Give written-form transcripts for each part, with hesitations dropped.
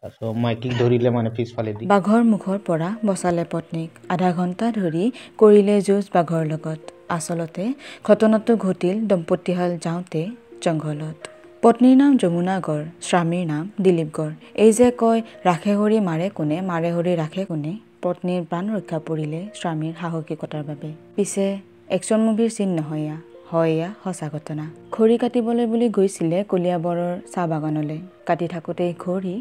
তাৰপিছত মাইকীক ধৰিলে মানে পিছফালে দি বাঘৰ মুখৰ পৰা বচালে পত্নীক। আধা ঘণ্টা ধৰি কৰিলে যুঁজ বাঘৰ লগত। আচলতে ঘটনাটো ঘটিল দম্পতীহাল যাওঁতে জংঘলত। পত্নীৰ নাম যমুনা গড়, স্বামীৰ নাম দিলীপ গড়। এই যে কয় ৰাখে হৰি মাৰে কোনে, মাৰে হৰি ৰাখে কোনে। পত্নীৰ প্ৰাণ ৰক্ষা পৰিলে স্বামীৰ সাহসিকতাৰ বাবে। পিছে একশ্যন মুভিৰ চিন নহয় হয় এয়া সঁচা ঘটনা। খৰি কাটিবলৈ বুলি গৈছিলে কলিয়াবৰৰ চাহ বাগানলৈ। কাটি থাকোঁতেই খৰি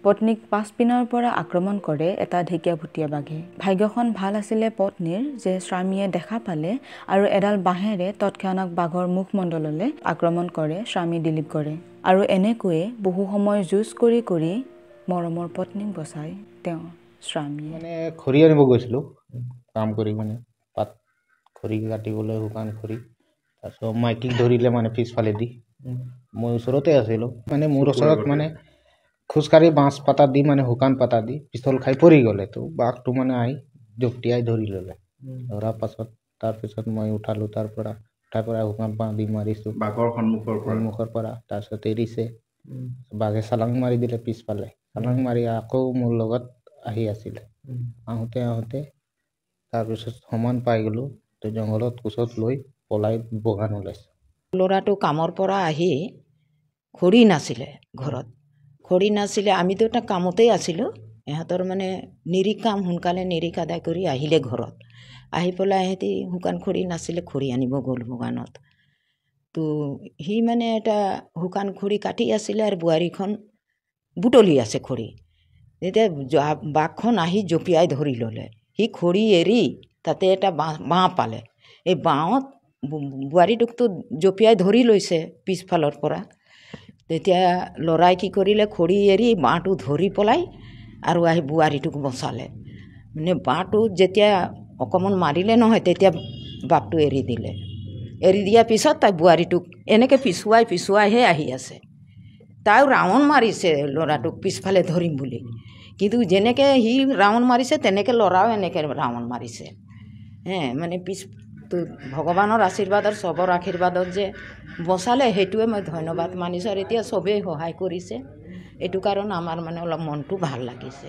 পত্নীক পাছপিনৰ পৰা আক্ৰমণ কৰে এটা ঢেকীয়াভুটীয়া বাঘে। ভাগ্যখন ভাল আছিলে পত্নীৰ যে স্বামীয়ে দেখা পালে আৰু এডাল বাঁহেৰে তৎক্ষণাত বাঘৰ মুখমণ্ডললৈ আক্ৰমণ কৰে স্বামী দিলীপ গড়ে। আৰু এনেকৈয়ে বহু সময় যুঁজ কৰি কৰি মৰমৰ পত্নীক বচাই তেওঁ স্বামীয়ে। মানে খৰি আনিব গৈছিলোঁ কাম কৰি, মানে পাত খৰি কাটিবলৈ, শুকান খৰি। তাৰপিছত মাইকীক ধৰিলে মানে পিছফালে দি। মই ওচৰতে আছিলোঁ, মানে মোৰ ওচৰত মানে খোজকাঢ়ি বাঁচ পাতা দি, মানে শুকান পাতা দি পিষ্টল খাই পৰি গ'লে। তো বাঘটো মানে আহি জঁপিয়াই ধৰি ল'লে। ধৰাৰ পাছত তাৰপিছত মই উঠালোঁ, উঠাই পৰা শুকান পাত দি মাৰিছোঁ বাঘৰ সন্মুখৰ পৰা। তাৰপিছত এৰিছে, বাঘে চালাং মাৰি দিলে পিছফালে। চালাং মাৰি আকৌ মোৰ লগত আহি আছিলে। আহোঁতে তাৰপিছত সমান পাই গ'লোঁ। তো জংঘলত কোচত লৈ পলাই বগান ওলাইছে। ল'ৰাটো কামৰ পৰা আহি খৰি নাছিলে ঘৰত, খৰি নাছিলে। আমিতো এটা কামতেই আছিলোঁ। ইহঁতৰ মানে নিৰিখ কাম সোনকালে নিৰিখ আদায় কৰি আহিলে ঘৰত। আহি পেলাই সিহঁতি শুকান খৰি নাছিলে, খৰি আনিব গ'ল বগানত। তো সি মানে এটা শুকান খৰি কাটি আছিলে আৰু বোৱাৰীখন বুটলি আছে খৰি। তেতিয়া বাঘখন আহি জঁপিয়াই ধৰি ল'লে। সি খৰি এৰি তাতে এটা বাঁহ পালে। এই বাঁহত বোৱাৰীটোকতো জঁপিয়াই ধৰি লৈছে পিছফালৰ পৰা। তেতিয়া ল'ৰাই কি কৰিলে, খৰি এৰি বাঁহটো ধৰি পেলাই আৰু আহি বোৱাৰীটোক বচালে। মানে বাঁহটো যেতিয়া অকণমান মাৰিলে নহয়, তেতিয়া বাঘটো এৰি দিলে। এৰি দিয়াৰ পিছত তাই বোৱাৰীটোক এনেকৈ পিছুৱাইহে আহি আছে। তাইও ৰাউণ্ড মাৰিছে ল'ৰাটোক পিছফালে ধৰিম বুলি, কিন্তু যেনেকৈ সি ৰাউণ্ড মাৰিছে তেনেকৈ ল'ৰাও এনেকৈ ৰাউণ্ড মাৰিছে। মানে তো ভগৱানৰ আশীৰ্বাদত, চবৰ আশীৰ্বাদত যে বচালে, সেইটোৱে মই ধন্যবাদ মানিছোঁ। আৰু এতিয়া চবেই সহায় কৰিছে, এইটো কাৰণ আমাৰ মানে অলপ মনটো ভাল লাগিছে।